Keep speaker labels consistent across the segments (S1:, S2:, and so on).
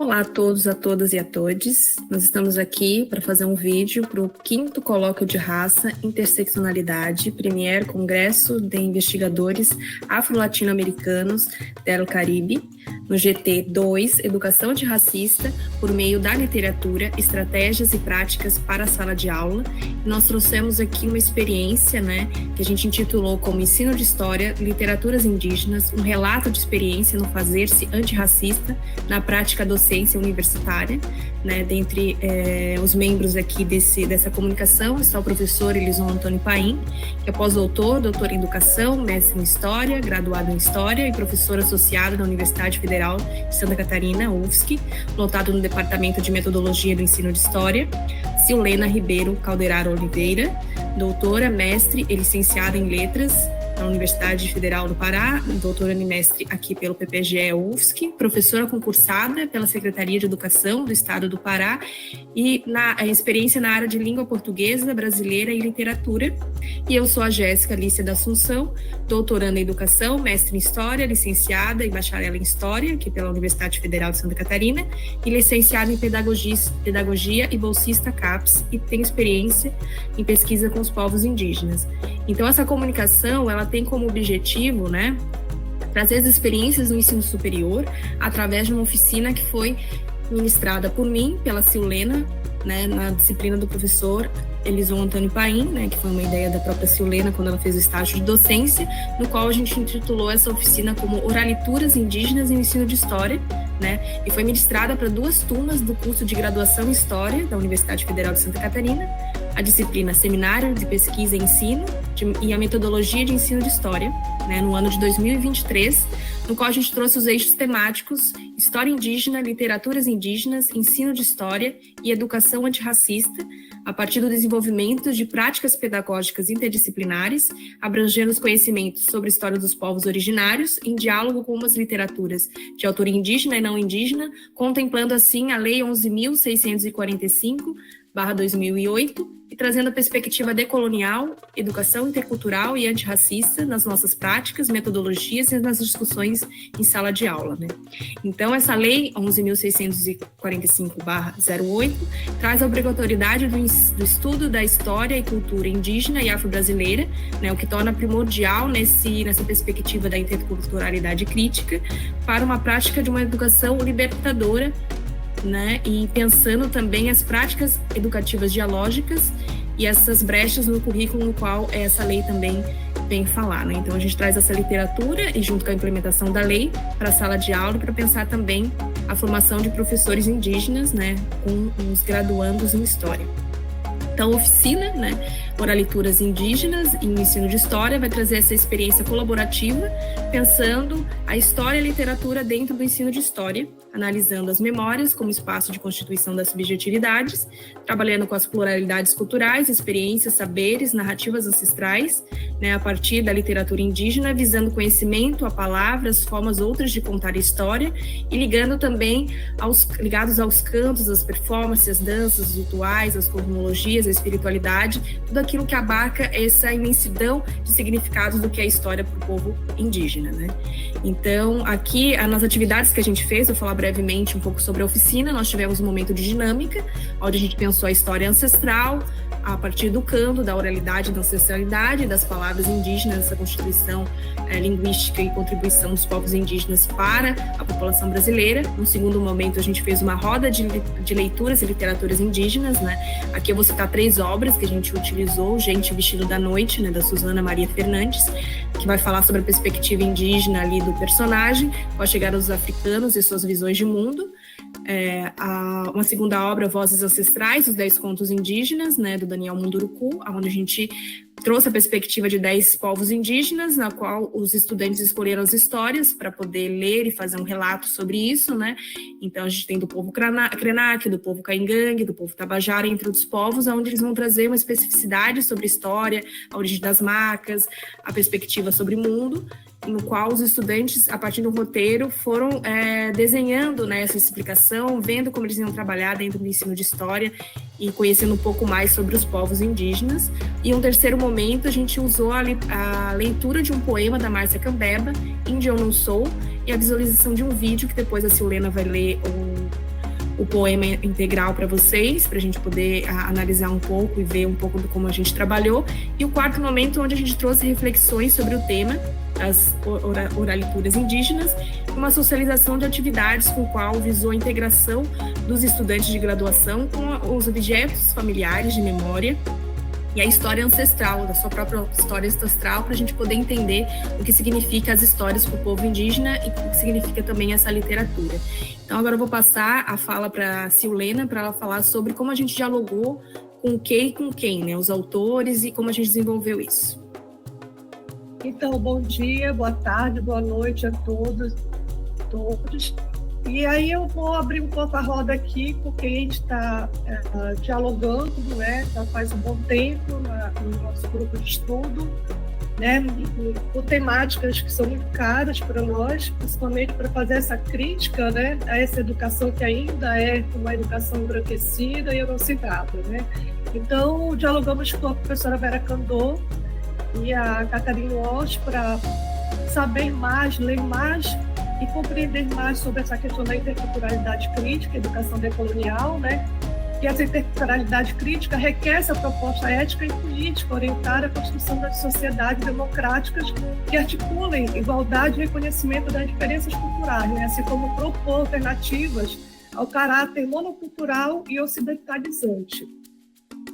S1: Olá a todos, a todas e a todes. Nós estamos aqui para fazer um vídeo para o 5º Colóquio de Raça, Interseccionalidade, Premier Congresso de Investigadores Afro-Latino-Americanos del Caribe, no GT2, Educação Antirracista, por meio da literatura, estratégias e práticas para a sala de aula. Nós trouxemos aqui uma experiência, que a gente intitulou como Ensino de História, Literaturas Indígenas, um relato de experiência no fazer-se antirracista na prática docente universitária, dentre os membros aqui dessa comunicação está o professor Elison Antônio Paim, que é pós-doutor, doutor em Educação, mestre em História, graduado em História e professor associado na Universidade Federal de Santa Catarina, UFSC, lotado no Departamento de Metodologia do Ensino de História. Silena Ribeiro Calderaro Oliveira, doutora, mestre e licenciada em Letras na Universidade Federal do Pará, doutora e mestre aqui pelo PPGE UFSC, professora concursada pela Secretaria de Educação do Estado do Pará e experiência na área de língua portuguesa, brasileira e literatura. E eu sou a Jéssica Alicia da Assunção, doutoranda em Educação, mestre em História, licenciada e bacharel em História, aqui pela Universidade Federal de Santa Catarina, e licenciada em Pedagogia e bolsista CAPES, e tenho experiência em pesquisa com os povos indígenas. Então, essa comunicação, ela tem como objetivo, trazer as experiências no ensino superior através de uma oficina que foi ministrada por mim, pela Silena, na disciplina do professor Elison Antônio Paim, que foi uma ideia da própria Silena quando ela fez o estágio de docência, no qual a gente intitulou essa oficina como Oralituras Indígenas e Ensino de História, e foi ministrada para 2 turmas do curso de graduação em História da Universidade Federal de Santa Catarina, a disciplina Seminário de Pesquisa e Ensino e a Metodologia de Ensino de História, no ano de 2023, no qual a gente trouxe os eixos temáticos História Indígena, Literaturas Indígenas, Ensino de História e Educação Antirracista, a partir do desenvolvimento de práticas pedagógicas interdisciplinares, abrangendo os conhecimentos sobre a história dos povos originários, em diálogo com as literaturas de autoria indígena e não indígena, contemplando assim a Lei 11.645/2008, e trazendo a perspectiva decolonial, educação intercultural e antirracista nas nossas práticas, metodologias e nas discussões em sala de aula. Então, essa Lei 11.645/08 traz a obrigatoriedade do estudo da história e cultura indígena e afro-brasileira, o que torna primordial nessa perspectiva da interculturalidade crítica para uma prática de uma educação libertadora, e pensando também as práticas educativas dialógicas e essas brechas no currículo no qual essa lei também vem falar. Então, a gente traz essa literatura e junto com a implementação da lei para a sala de aula para pensar também a formação de professores indígenas, com os graduandos em História. Então, a oficina, Oralituras Indígenas e Ensino de História, vai trazer essa experiência colaborativa, pensando a história e a literatura dentro do ensino de história, analisando as memórias como espaço de constituição das subjetividades, trabalhando com as pluralidades culturais, experiências, saberes, narrativas ancestrais, a partir da literatura indígena, visando conhecimento, a palavras, formas outras de contar a história, e ligando também ligados aos cantos, às performances, às danças, os rituais, as cosmologias, a espiritualidade, tudo aquilo que abarca essa imensidão de significados do que é a história para o povo indígena. Então, aqui, nas atividades que a gente fez, eu vou falar brevemente um pouco sobre a oficina. Nós tivemos um momento de dinâmica, onde a gente pensou a história ancestral, a partir do canto, da oralidade, da ancestralidade, das palavras indígenas, essa constituição linguística e contribuição dos povos indígenas para a população brasileira. No segundo momento, a gente fez uma roda de leituras e literaturas indígenas. Aqui eu vou citar 3 obras que a gente utilizou: Gente Vestido da Noite, da Susana Maria Fernandes, que vai falar sobre a perspectiva indígena ali do personagem, com a chegada dos africanos e suas visões de mundo. Uma segunda obra, Vozes Ancestrais, os 10 contos indígenas, do Daniel Munduruku, onde a gente trouxe a perspectiva de 10 povos indígenas, na qual os estudantes escolheram as histórias para poder ler e fazer um relato sobre isso. Então, a gente tem do povo Krenak, do povo Caingangue, do povo Tabajara, entre outros povos, onde eles vão trazer uma especificidade sobre a história, a origem das marcas, a perspectiva sobre o mundo, no qual os estudantes, a partir do roteiro, foram desenhando essa explicação, vendo como eles iam trabalhar dentro do ensino de história e conhecendo um pouco mais sobre os povos indígenas. E um terceiro momento, a gente usou a leitura de um poema da Márcia Cambeba, Índia Eu Não Sou, e a visualização de um vídeo, que depois a Silena vai ler o poema integral para vocês, para a gente poder analisar um pouco e ver um pouco de como a gente trabalhou. E o quarto momento, onde a gente trouxe reflexões sobre o tema das oralituras indígenas, uma socialização de atividades com o qual visou a integração dos estudantes de graduação com os objetos familiares de memória e a história ancestral, da sua própria história ancestral, para a gente poder entender o que significa as histórias para o povo indígena e o que significa também essa literatura. Então, agora eu vou passar a fala para a Silena, para ela falar sobre como a gente dialogou com o que e com quem, né, os autores, e como a gente desenvolveu isso.
S2: Então, bom dia, boa tarde, boa noite a todos. E aí eu vou abrir um pouco a roda aqui, porque a gente está dialogando, né, já faz um bom tempo no nosso grupo de estudo, né, por temáticas que são muito caras para nós, principalmente para fazer essa crítica, né, a essa educação que ainda é uma educação embranquecida e eurocentrada, né. Então, dialogamos com a professora Vera Candô e a Catarina Walsh para saber mais, ler mais e compreender mais sobre essa questão da interculturalidade crítica, educação decolonial, né? E essa interculturalidade crítica requer essa proposta ética e política orientada à construção das sociedades democráticas que articulem igualdade e reconhecimento das diferenças culturais, né? Assim como propor alternativas ao caráter monocultural e ocidentalizante.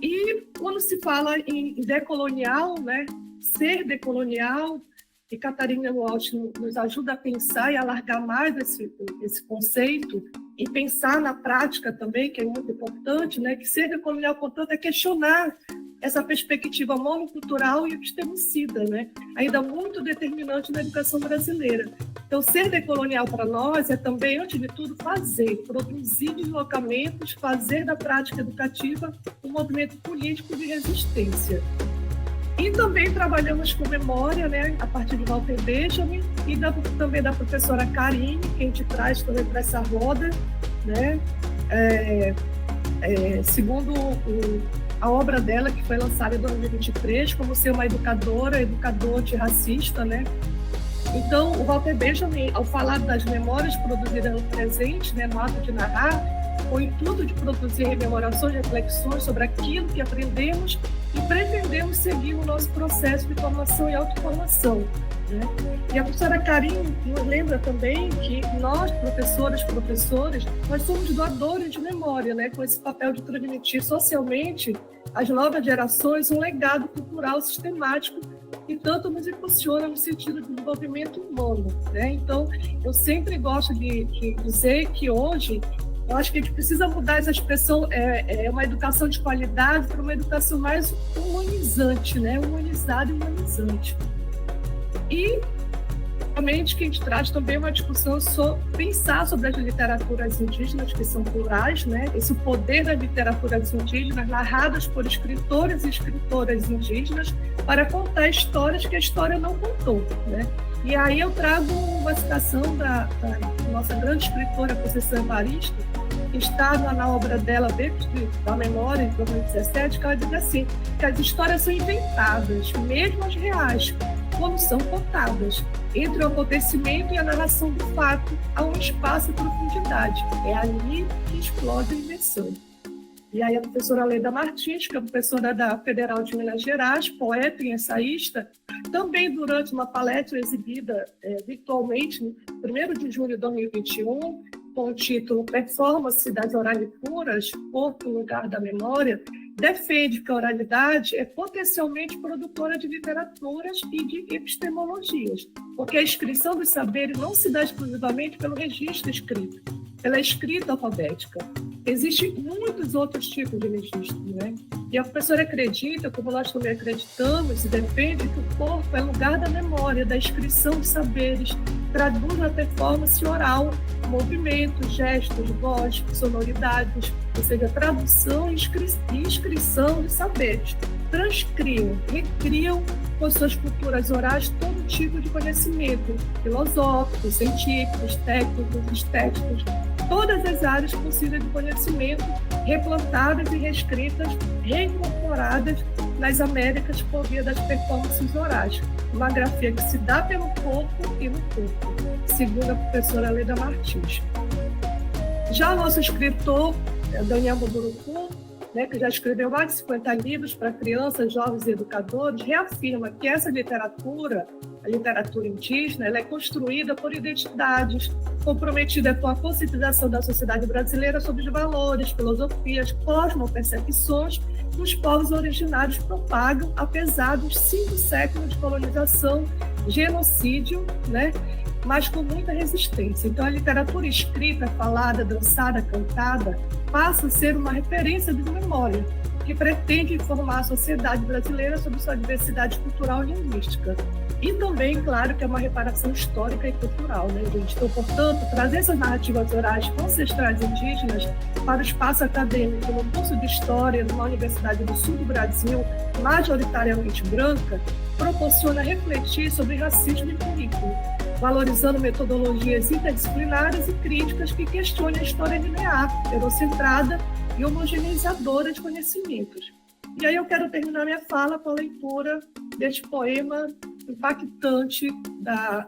S2: E quando se fala em decolonial, né? Ser decolonial, e Catarina Walsh nos ajuda a pensar e alargar mais esse conceito e pensar na prática também, que é muito importante, né? Que ser decolonial, portanto, é questionar essa perspectiva monocultural e epistemicida, né? Ainda muito determinante na educação brasileira. Então, ser decolonial para nós é também, antes de tudo, produzir deslocamentos, fazer da prática educativa um movimento político de resistência. E também trabalhamos com memória, né, a partir de Walter Benjamin e também da professora Karine, que a gente traz também para essa roda, né, segundo a obra dela, que foi lançada em 2023, como ser uma educador antirracista, né. Então, o Walter Benjamin, ao falar das memórias produzidas no presente, né, no ato de narrar, com o intuito de produzir rememorações e reflexões sobre aquilo que aprendemos e pretendemos seguir o nosso processo de formação e autoformação, né? E a professora Karine nos lembra também que nós, professoras, professores, nós somos doadores de memória, né? Com esse papel de transmitir socialmente às novas gerações um legado cultural sistemático que tanto nos impulsiona no sentido do desenvolvimento humano, né? Então, eu sempre gosto de dizer que hoje eu acho que a gente precisa mudar essa expressão, uma educação de qualidade para uma educação mais humanizante, né? Humanizada e humanizante. E, realmente, que a gente traz também uma discussão sobre pensar sobre as literaturas indígenas, que são plurais, né? Esse poder das literaturas indígenas narradas por escritores e escritoras indígenas para contar histórias que a história não contou, né? E aí eu trago uma citação da nossa grande escritora, Conceição Evaristo, que está na obra dela, Becos da Memória, em 2017, que ela diz assim, que as histórias são inventadas, mesmo as reais, quando são contadas. Entre o acontecimento e a narração do fato, há um espaço e profundidade. É ali que explode a invenção. E aí a professora Leda Martins, que é professora da Federal de Minas Gerais, poeta e ensaísta, também durante uma palestra exibida virtualmente, no 1º de julho de 2021, com o título Performance das Oralituras, Corpo e Lugar da Memória, defende que a oralidade é potencialmente produtora de literaturas e de epistemologias, porque a inscrição dos saberes não se dá exclusivamente pelo registro escrito, pela escrita alfabética. Existem muitos outros tipos de registro, né? E a professora acredita, como nós também acreditamos e defende, que o corpo é lugar da memória, da inscrição de saberes, traduz na performance oral, movimentos, gestos, voz, sonoridades, ou seja, tradução e inscrição de saberes. Transcriam, recriam com suas culturas orais todo tipo de conhecimento, filosóficos, científicos, técnicos, estéticos, todas as áreas possíveis de conhecimento, replantadas e reescritas, reincorporadas nas Américas por via das performances orais, uma grafia que se dá pelo corpo e no corpo, segundo a professora Leda Martins. Já o nosso escritor, Daniel Munduruku, né, que já escreveu mais de 50 livros para crianças, jovens e educadores, reafirma que essa literatura, a literatura indígena, ela é construída por identidades, comprometida com a conscientização da sociedade brasileira sobre os valores, filosofias, cosmopercepções que os povos originários propagam, apesar dos 5 séculos de colonização, genocídio, né, mas com muita resistência. Então, a literatura escrita, falada, dançada, cantada, passa a ser uma referência de memória, que pretende informar a sociedade brasileira sobre sua diversidade cultural e linguística. E também, claro, que é uma reparação histórica e cultural, né, gente? Então, portanto, trazer essas narrativas orais ancestrais indígenas para o espaço acadêmico no curso de História numa Universidade do Sul do Brasil, majoritariamente branca, proporciona refletir sobre racismo e currículo, valorizando metodologias interdisciplinares e críticas que questionem a história linear, eurocentrada e homogeneizadora de conhecimentos. E aí eu quero terminar minha fala com a leitura deste poema impactante da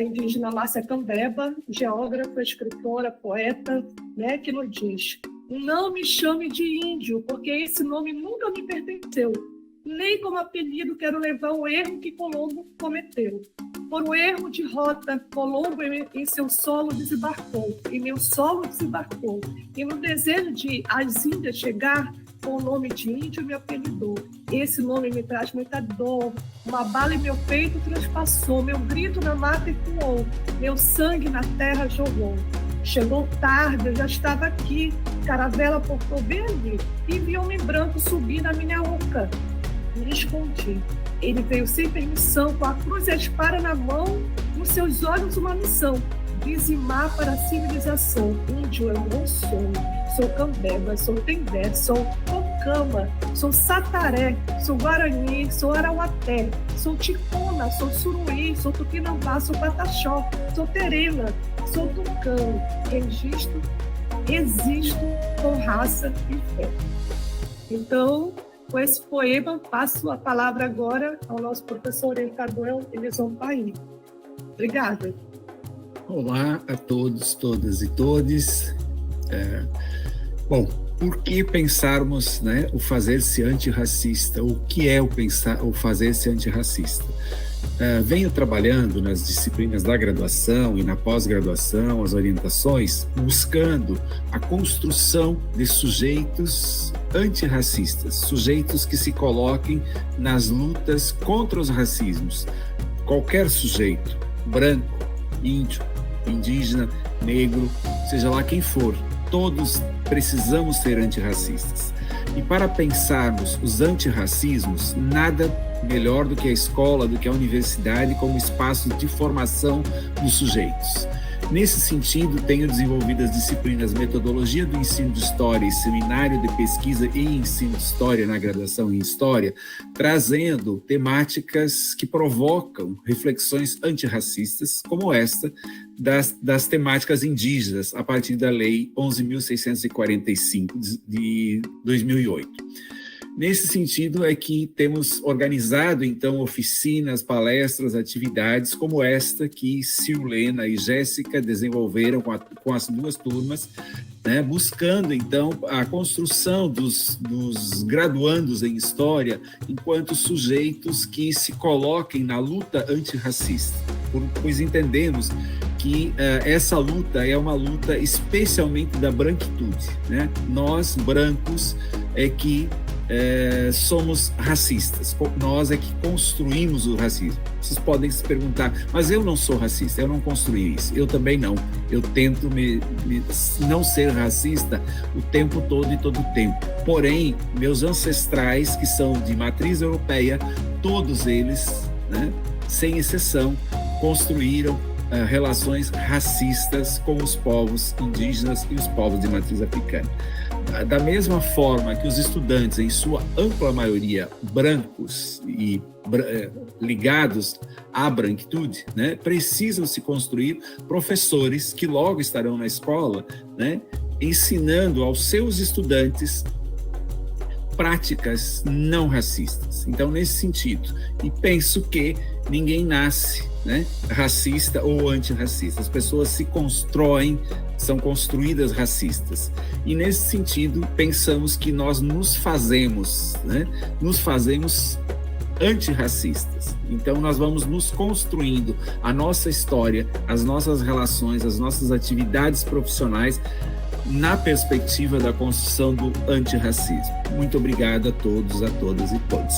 S2: indígena Márcia Cambeba, geógrafa, escritora, poeta, né, que nos diz: "Não me chame de índio, porque esse nome nunca me pertenceu. Nem como apelido quero levar o erro que Colombo cometeu. Por um erro de rota, Colombo em seu solo desembarcou, e meu solo desembarcou, e no desejo de às Índias chegar, com o nome de índio me apelidou. Esse nome me traz muita dor, uma bala em meu peito transpassou, meu grito na mata ecoou, meu sangue na terra jorrou. Chegou tarde, eu já estava aqui, caravela portou bem ali, e vi um homem branco subir na minha boca. Me escondi. Ele veio sem permissão, com a cruz e a espada na mão, nos seus olhos uma missão: dizimar para a civilização. Índio eu não sou Cambeba, sou Tendé, sou Cocama, sou Sataré, sou Guarani, sou Arauaté, sou Ticuna, sou Suruí, sou Tupinambá, sou Pataxó, sou Terena, sou Tucano. Resisto com raça e fé." Então, com esse poema, passo a palavra agora ao nosso professor orientador, Elison Paim. Obrigada.
S3: Olá a todos, todas e todes. Bom, por que pensarmos, né, o fazer-se antirracista? O que é o fazer-se antirracista? Venho trabalhando nas disciplinas da graduação e na pós-graduação, as orientações, buscando a construção de sujeitos antirracistas, sujeitos que se coloquem nas lutas contra os racismos. Qualquer sujeito, branco, índio, indígena, negro, seja lá quem for, todos precisamos ser antirracistas. E para pensarmos os antirracismos, nada melhor do que a escola, do que a universidade como espaço de formação dos sujeitos. Nesse sentido, tenho desenvolvido as disciplinas Metodologia do Ensino de História e Seminário de Pesquisa e Ensino de História na graduação em História, trazendo temáticas que provocam reflexões antirracistas, como esta das temáticas indígenas, a partir da Lei 11.645 de 2008. Nesse sentido é que temos organizado, então, oficinas, palestras, atividades como esta que Silena e Jéssica desenvolveram com as duas turmas, né, buscando, então, a construção dos graduandos em História enquanto sujeitos que se coloquem na luta antirracista, pois entendemos que essa luta é uma luta especialmente da branquitude, né? Nós, brancos, é que somos racistas, nós é que construímos o racismo. Vocês podem se perguntar, mas eu não sou racista, eu não construí isso. Eu também não. Eu tento não ser racista o tempo todo e todo o tempo. Porém, meus ancestrais, que são de matriz europeia, todos eles, né, sem exceção, construíram relações racistas com os povos indígenas e os povos de matriz africana. Da mesma forma que os estudantes, em sua ampla maioria brancos e ligados à branquitude, né, precisam se construir professores que logo estarão na escola, né, ensinando aos seus estudantes práticas não racistas. Então, nesse sentido, e penso que ninguém nasce, né, racista ou antirracista. As pessoas se constroem, são construídas racistas. E nesse sentido, pensamos que nós nos fazemos antirracistas. Então nós vamos nos construindo a nossa história, as nossas relações, as nossas atividades profissionais na perspectiva da construção do antirracismo. Muito obrigado a todos, a todas e todos.